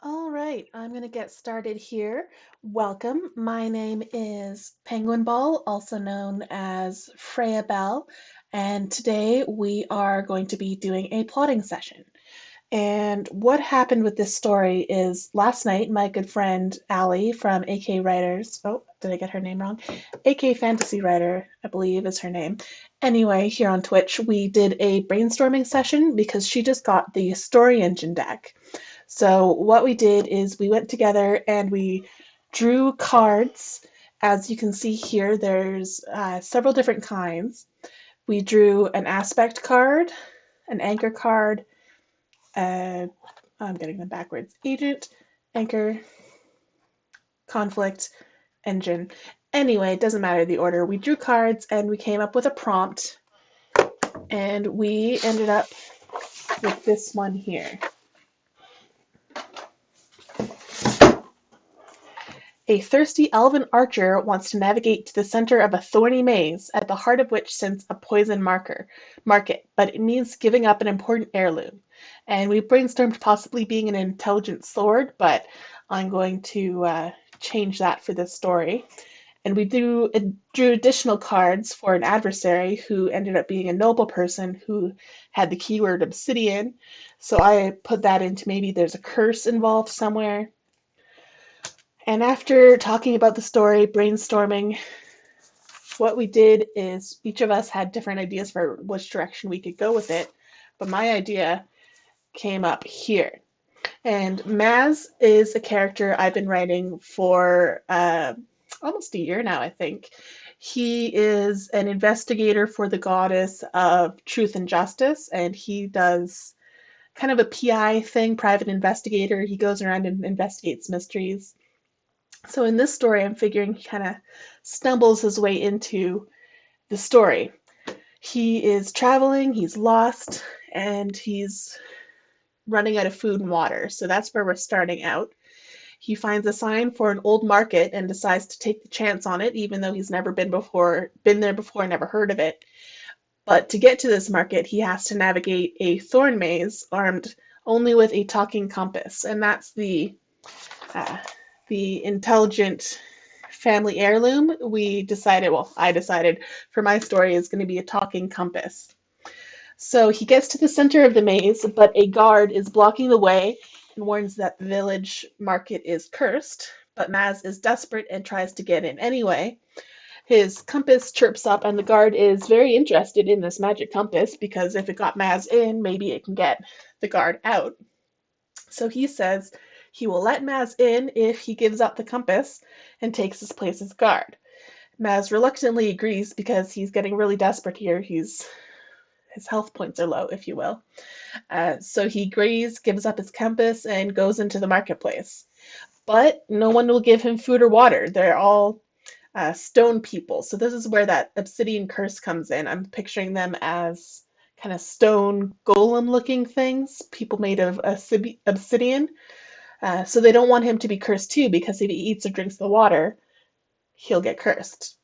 All right, I'm going to get started here. Welcome. My name is Penguinball, also known as Freya Bell, and today we are going to be doing a plotting session. And what happened with this story is last night, my good friend Allie from AK Writers, oh, did I get her name wrong? AK Fantasy Writer, I believe is her name. Anyway, here on Twitch, we did a brainstorming session because she just got the Story Engine deck. So what we did is we went together and we drew cards. As you can see here, there's several different kinds. We drew an aspect card, an anchor card, uh, I'm getting them backwards, agent, anchor, conflict, engine. Anyway, it doesn't matter the order. We drew cards and we came up with a prompt, and we ended up with this one here. A thirsty elven archer wants to navigate to the center of a thorny maze, at the heart of which sits a poison market, but it means giving up an important heirloom. And we brainstormed possibly being an intelligent sword, but I'm going to change that for this story. And we drew additional cards for an adversary who ended up being a noble person who had the keyword obsidian. So I put that into maybe there's a curse involved somewhere. And after talking about the story, brainstorming, what we did is each of us had different ideas for which direction we could go with it. But my idea came up here. And Maz is a character I've been writing for almost a year now, I think. He is an investigator for the goddess of truth and justice, and he does kind of a PI thing, private investigator. He goes around and investigates mysteries. So in this story, I'm figuring he kind of stumbles his way into the story. He is traveling, he's lost, and he's running out of food and water. So that's where we're starting out. He finds a sign for an old market and decides to take the chance on it, even though he's never been there before, never heard of it. But to get to this market, he has to navigate a thorn maze armed only with a talking compass, and that's uh, the intelligent family heirloom. I decided for my story is going to be a talking compass. So he gets to the center of the maze, but a guard is blocking the way and warns that the village market is cursed. But Maz is desperate and tries to get in anyway. His compass chirps up, and the guard is very interested in this magic compass because if it got Maz in, maybe it can get the guard out. So he says he will let Maz in if he gives up the compass and takes his place as guard. Maz reluctantly agrees because he's getting really desperate here. His health points are low, if you will. So he agrees, gives up his compass, and goes into the marketplace. But no one will give him food or water. They're all stone people. So this is where that obsidian curse comes in. I'm picturing them as kind of stone golem looking things, people made of obsidian. So they don't want him to be cursed too, because if he eats or drinks the water, he'll get cursed.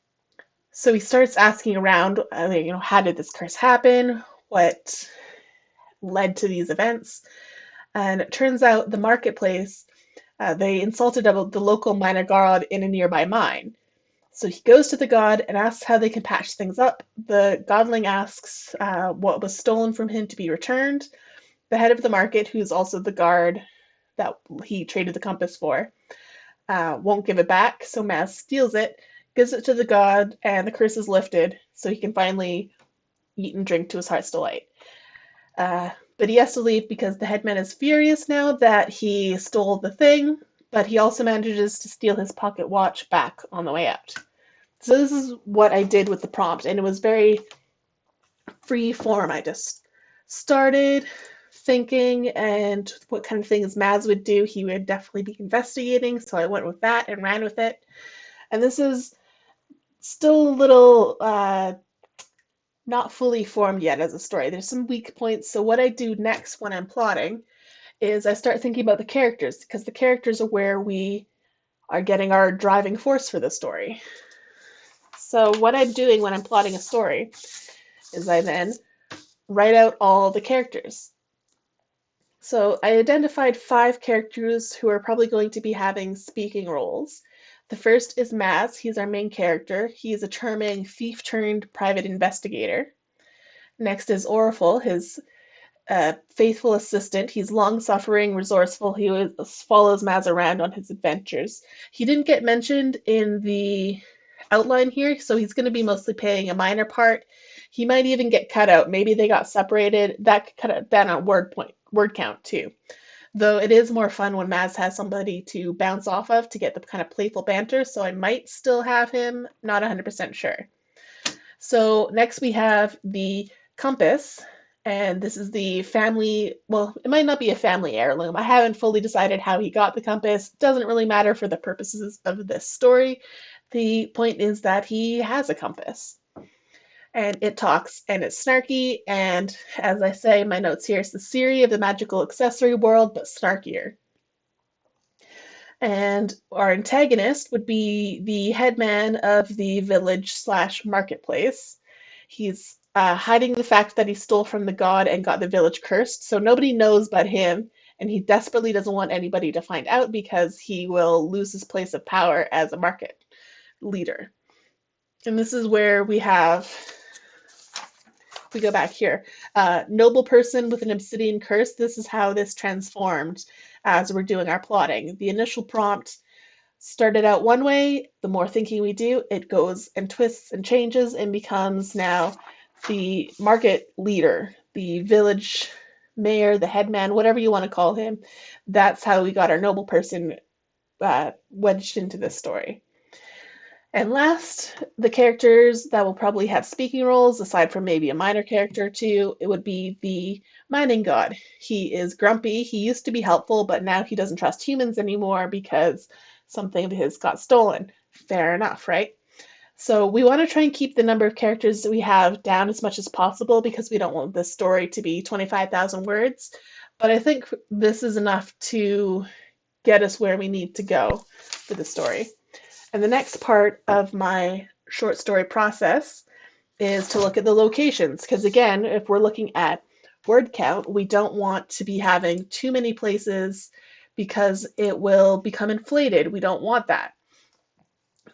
So he starts asking around, how did this curse happen? What led to these events? And it turns out the marketplace, they insulted the local minor god in a nearby mine. So he goes to the god and asks how they can patch things up. The godling asks what was stolen from him to be returned. The head of the market, who's also the guard that he traded the compass for, won't give it back. So Maz steals it, gives it to the god, and the curse is lifted so he can finally eat and drink to his heart's delight. But he has to leave because the headman is furious now that he stole the thing, but he also manages to steal his pocket watch back on the way out. So this is what I did with the prompt, and it was very free form. I just started thinking and what kind of things Maz would do. He would definitely be investigating, so I went with that and ran with it. And this is still a little not fully formed yet as a story. There's some weak points, so what I do next when I'm plotting is I start thinking about the characters, because the characters are where we are getting our driving force for the story. So what I'm doing when I'm plotting a story is I then write out all the characters. So I identified 5 characters who are probably going to be having speaking roles. The first is Maz. He's our main character. He's a charming thief turned private investigator. Next is Orifel, his faithful assistant. He's long-suffering, resourceful. He follows Maz around on his adventures. He didn't get mentioned in the outline here, so he's going to be mostly playing a minor part. He might even get cut out. Maybe they got separated. That could cut down on word count too. Though it is more fun when Maz has somebody to bounce off of to get the kind of playful banter, so I might still have him, not 100% sure. So next we have the compass, and this is the family, well, it might not be a family heirloom. I haven't fully decided how he got the compass. Doesn't really matter for the purposes of this story. The point is that he has a compass. And it talks, and it's snarky, and as I say in my notes here, it's the Siri of the magical accessory world, but snarkier. And our antagonist would be the headman of the village slash marketplace. He's hiding the fact that he stole from the god and got the village cursed, so nobody knows but him, and he desperately doesn't want anybody to find out because he will lose his place of power as a market leader. And this is where we have, if we go back here, noble person with an obsidian curse. This is how this transformed as we're doing our plotting. The initial prompt started out one way. The more thinking we do, it goes and twists and changes and becomes now the market leader, the village mayor, the headman, whatever you want to call him. That's how we got our noble person wedged into this story. And last, the characters that will probably have speaking roles, aside from maybe a minor character or two, it would be the mining god. He is grumpy. He used to be helpful, but now he doesn't trust humans anymore because something of his got stolen. Fair enough, right? So we want to try and keep the number of characters that we have down as much as possible because we don't want this story to be 25,000 words. But I think this is enough to get us where we need to go for the story. And the next part of my short story process is to look at the locations. Because again, if we're looking at word count, we don't want to be having too many places because it will become inflated. We don't want that.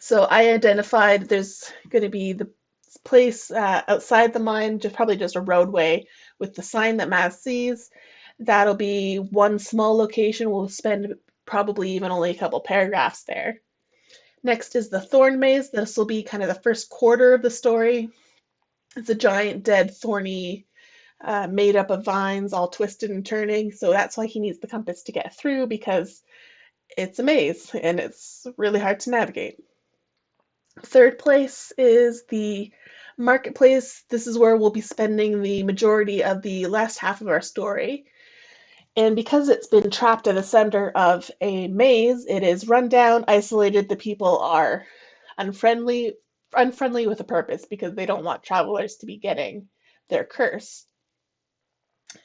So I identified there's going to be the place outside the mine, probably just a roadway with the sign that Maz sees. That'll be one small location. We'll spend probably even only a couple paragraphs there. Next is the thorn maze. This will be kind of the first quarter of the story. It's a giant, dead, thorny, made up of vines, all twisted and turning. So that's why he needs the compass to get through, because it's a maze and it's really hard to navigate. Third place is the marketplace. This is where we'll be spending the majority of the last half of our story. And because it's been trapped at the center of a maze, it is run down, isolated. The people are unfriendly with a purpose because they don't want travelers to be getting their curse.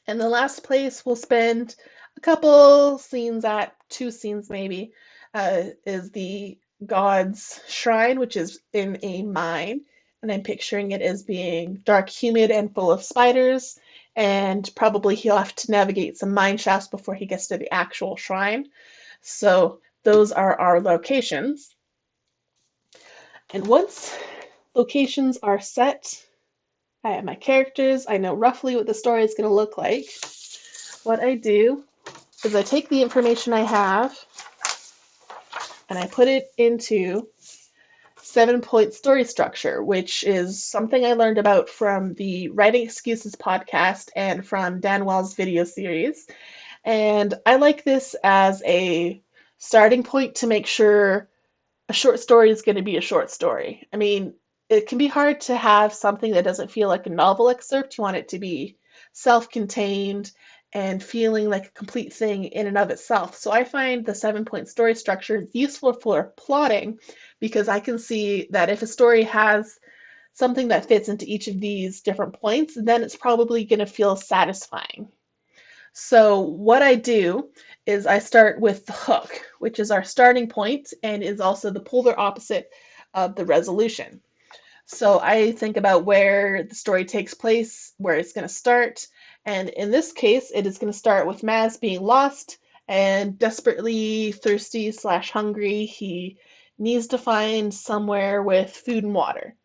And the last place we'll spend a couple scenes at, 2 scenes maybe, is the god's shrine, which is in a mine. And I'm picturing it as being dark, humid, and full of spiders. And probably he'll have to navigate some mine shafts before he gets to the actual shrine. So those are our locations. And once locations are set, I have my characters, I know roughly what the story is going to look like. What I do is I take the information I have and I put it into 7-point story structure, which is something I learned about from the Writing Excuses podcast and from Dan Wells' video series. And I like this as a starting point to make sure a short story is going to be a short story. I mean, it can be hard to have something that doesn't feel like a novel excerpt. You want it to be self-contained and feeling like a complete thing in and of itself. So I find the 7-point story structure useful for plotting because I can see that if a story has something that fits into each of these different points, then it's probably going to feel satisfying. So what I do is I start with the hook, which is our starting point and is also the polar opposite of the resolution. So I think about where the story takes place, where it's going to start, And in this case, it is going to start with Maz being lost and desperately thirsty slash hungry. He needs to find somewhere with food and water.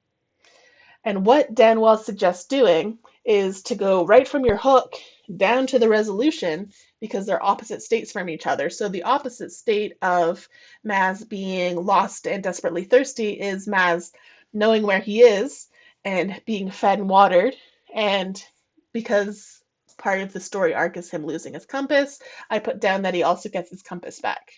And what Danwell suggests doing is to go right from your hook down to the resolution because they're opposite states from each other. So the opposite state of Maz being lost and desperately thirsty is Maz knowing where he is and being fed and watered. And because part of the story arc is him losing his compass, I put down that he also gets his compass back.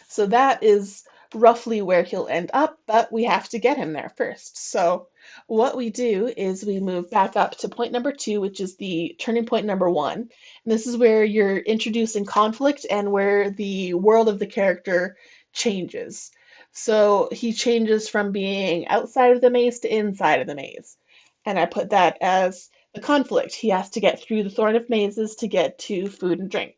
So that is roughly where he'll end up, but we have to get him there first. So what we do is we move back up to point number 2, which is the turning point number 1. And this is where you're introducing conflict and where the world of the character changes. So he changes from being outside of the maze to inside of the maze. And I put that as the conflict. He has to get through the thorn of mazes to get to food and drink,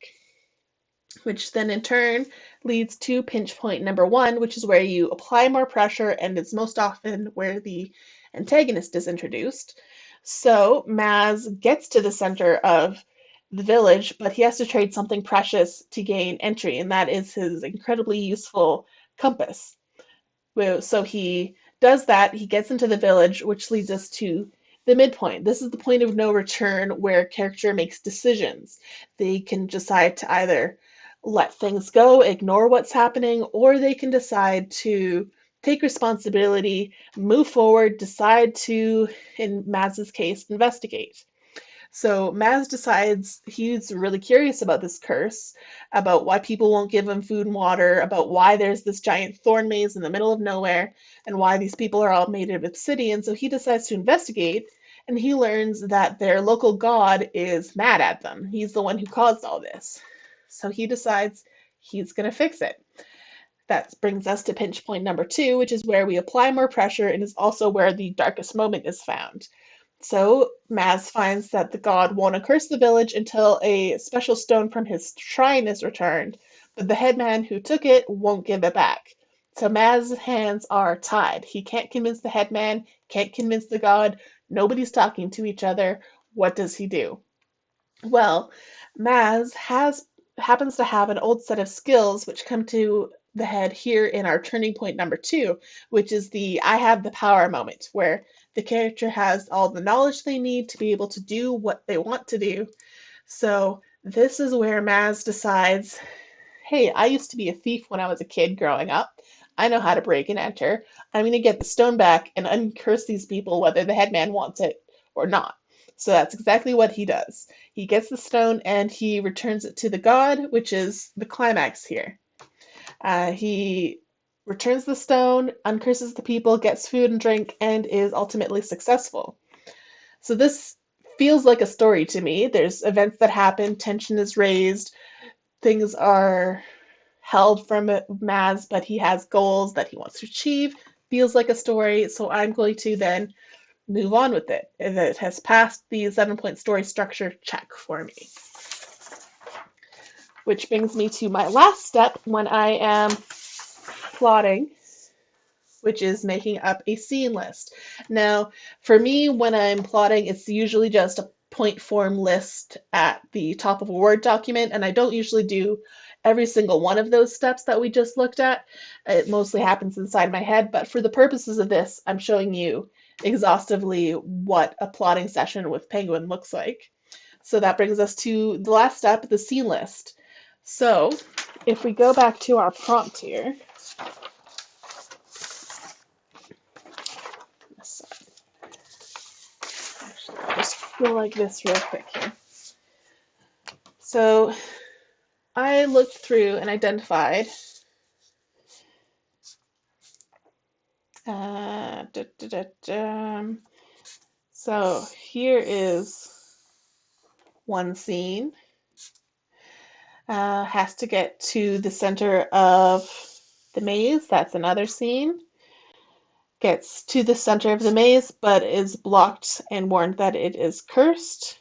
which then in turn leads to pinch point number 1, which is where you apply more pressure and is most often where the antagonist is introduced. So Maz gets to the center of the village, but he has to trade something precious to gain entry, and that is his incredibly useful compass. So he does that, he gets into the village, which leads us to the midpoint. This is the point of no return where character makes decisions. They can decide to either let things go, ignore what's happening, or they can decide to take responsibility, move forward, decide to, in Maz's case, investigate. So Maz decides he's really curious about this curse, about why people won't give him food and water, about why there's this giant thorn maze in the middle of nowhere, and why these people are all made of obsidian. So he decides to investigate, and he learns that their local god is mad at them. He's the one who caused all this. So he decides he's going to fix it. That brings us to pinch point number 2, which is where we apply more pressure and is also where the darkest moment is found. So Maz finds that the god won't curse the village until a special stone from his shrine is returned, but the headman who took it won't give it back. So Maz's hands are tied. He can't convince the headman, can't convince the god, nobody's talking to each other. What does he do? Well, Maz happens to have an old set of skills which come to the head here in our turning point number 2, which is the I have the power moment, where the character has all the knowledge they need to be able to do what they want to do. So this is where Maz decides, hey, I used to be a thief when I was a kid growing up. I know how to break and enter. I'm going to get the stone back and uncurse these people whether the headman wants it or not. So that's exactly what he does. He gets the stone and he returns it to the god, which is the climax here. He returns the stone, uncurses the people, gets food and drink, and is ultimately successful. So this feels like a story to me. There's events that happen, tension is raised, things are held from Maz, but he has goals that he wants to achieve. Feels like a story, so I'm going to then move on with it. And it has passed the 7-point story structure check for me. Which brings me to my last step when I am plotting, which is making up a scene list. Now, for me, when I'm plotting, it's usually just a point form list at the top of a Word document, and I don't usually do every single one of those steps that we just looked at. It mostly happens inside my head, but for the purposes of this, I'm showing you exhaustively what a plotting session with Penguin looks like. So that brings us to the last step, the scene list. So if we go back to our prompt here, actually, I'll just go like this real quick here. So I looked through and identified so here is one scene. Has to get to the center of the maze. That's another scene. Gets to the center of the maze, but is blocked and warned that it is cursed.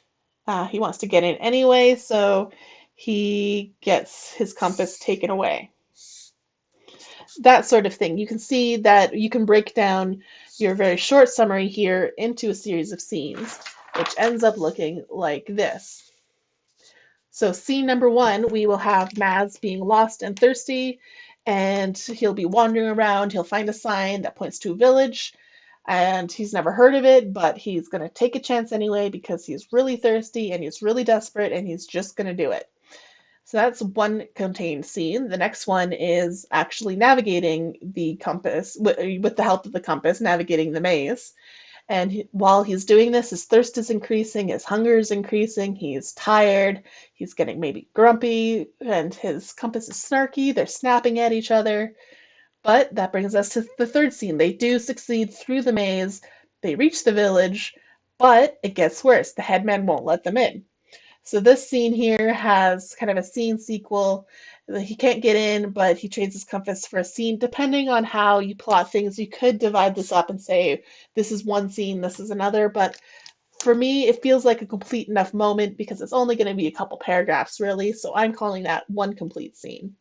He wants to get in anyway, so he gets his compass taken away. That sort of thing. You can see that you can break down your very short summary here into a series of scenes. which ends up looking like this. So scene number one, we will have Maz being lost and thirsty, and he'll be wandering around. He'll find a sign that points to a village, and he's never heard of it, but he's going to take a chance anyway because he's really thirsty and he's really desperate and he's just going to do it. So that's one contained scene. The next one is actually navigating the compass, with the help of the compass, navigating the maze. And while he's doing this, his thirst is increasing, his hunger is increasing, he's tired, he's getting maybe grumpy, and his compass is snarky, they're snapping at each other. But that brings us to the third scene. They do succeed through the maze, they reach the village, but it gets worse. The headman won't let them in. So this scene here has kind of a scene sequel. He can't get in, but he trades his compass for a scene. Depending on how you plot things, you could divide this up and say, this is one scene, this is another. But for me, it feels like a complete enough moment because it's only going to be a couple paragraphs, really. So I'm calling that one complete scene.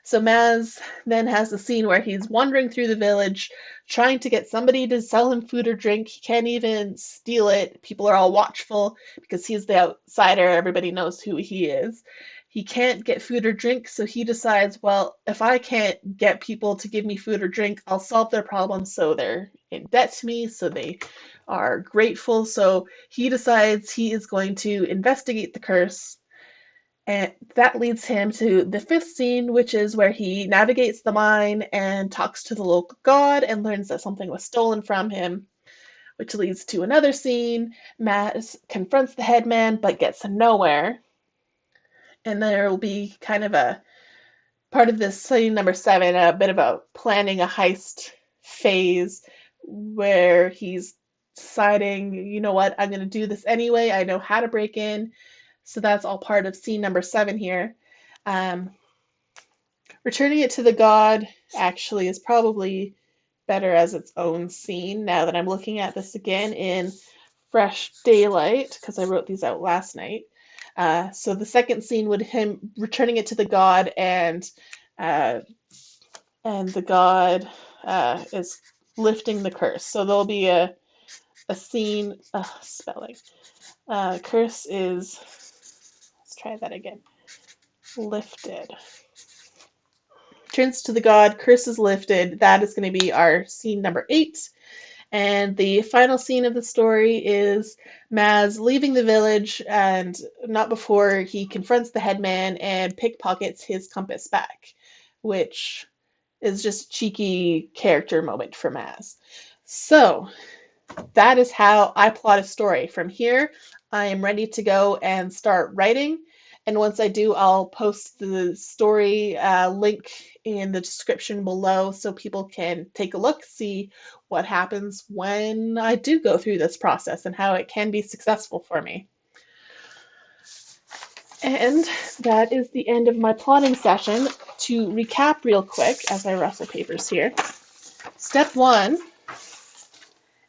So Maz then has the scene where he's wandering through the village, trying to get somebody to sell him food or drink. He can't even steal it. People are all watchful because he's the outsider. Everybody knows who he is. He can't get food or drink, so he decides, well, if I can't get people to give me food or drink, I'll solve their problems so they're in debt to me, so they are grateful. So he decides he is going to investigate the curse, and that leads him to the fifth scene, which is where he navigates the mine and talks to the local god and learns that something was stolen from him, which leads to another scene. Matt confronts the headman but gets nowhere. And there will be kind of a part of this scene number 7, a bit of a planning a heist phase where he's deciding, you know what, I'm going to do this anyway. I know how to break in. So that's all part of scene number 7 here. Um, Returning it to the god actually is probably better as its own scene now that I'm looking at this again in fresh daylight, because I wrote these out last night. So the second scene would him returning it to the god, uh, and the god is lifting the curse. So there'll be a scene, spelling. Curse is, let's try that again. Lifted. Turns to the god, curse is lifted. That is going to be our scene number 8. And the final scene of the story is Maz leaving the village, and not before he confronts the headman and pickpockets his compass back, which is just a cheeky character moment for Maz. So that is how I plot a story. From here, I am ready to go and start writing. And once I do, I'll post the story link in the description below so people can take a look, see what happens when I do go through this process and how it can be successful for me. And that is the end of my plotting session. To recap real quick as I rustle papers here. Step 1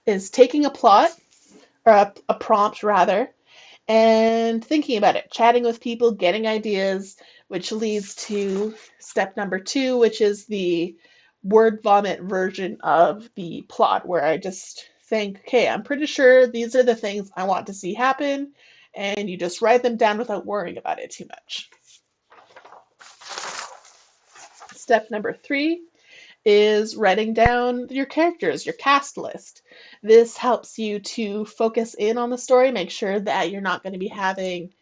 is taking a plot, or a prompt rather, and thinking about it, chatting with people, getting ideas, which leads to step number 2, which is the word vomit version of the plot, where I just think, okay, I'm pretty sure these are the things I want to see happen, and you just write them down without worrying about it too much. Step number 3 is writing down your characters, your cast list. This helps you to focus in on the story, make sure that you're not going to be having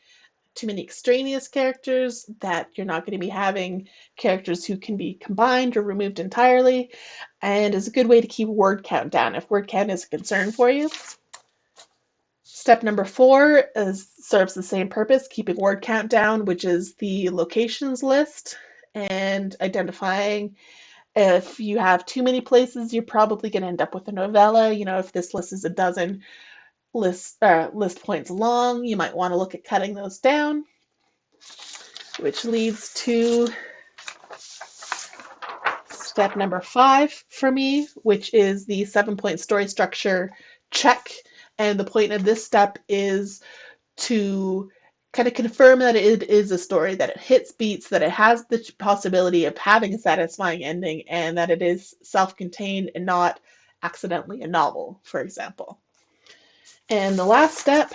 too many extraneous characters, that you're not going to be having characters who can be combined or removed entirely, and is a good way to keep word count down if word count is a concern for you. Step number 4 serves the same purpose, keeping word count down, which is the locations list and identifying if you have too many places, you're probably going to end up with a novella. You know, if this list is a dozen list points long, you might want to look at cutting those down, which leads to step number 5 for me, which is the 7-point story structure check. And the point of this step is to kind of confirm that it is a story, that it hits beats, that it has the possibility of having a satisfying ending, and that it is self-contained and not accidentally a novel, for example. And the last step,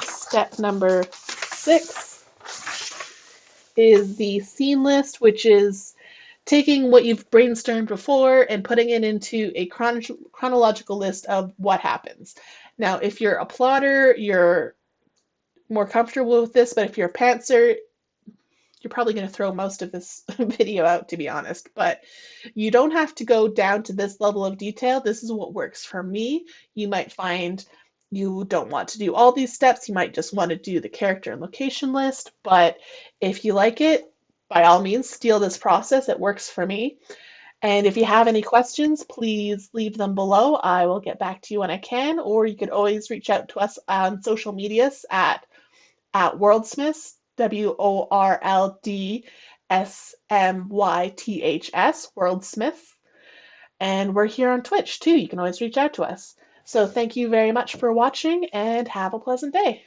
step number 6, is the scene list, which is taking what you've brainstormed before and putting it into a chronological list of what happens. Now, if you're a plotter, you're more comfortable with this, but if you're a pantser, you're probably going to throw most of this video out, to be honest. But you don't have to go down to this level of detail. This is what works for me. You might find you don't want to do all these steps. You might just want to do the character and location list. But if you like it, by all means, steal this process. It works for me. And if you have any questions, please leave them below. I will get back to you when I can, or you could always reach out to us on social medias at Worldsmiths, WORLDSMYTHS, Worldsmiths. And we're here on Twitch too. You can always reach out to us. So thank you very much for watching and have a pleasant day.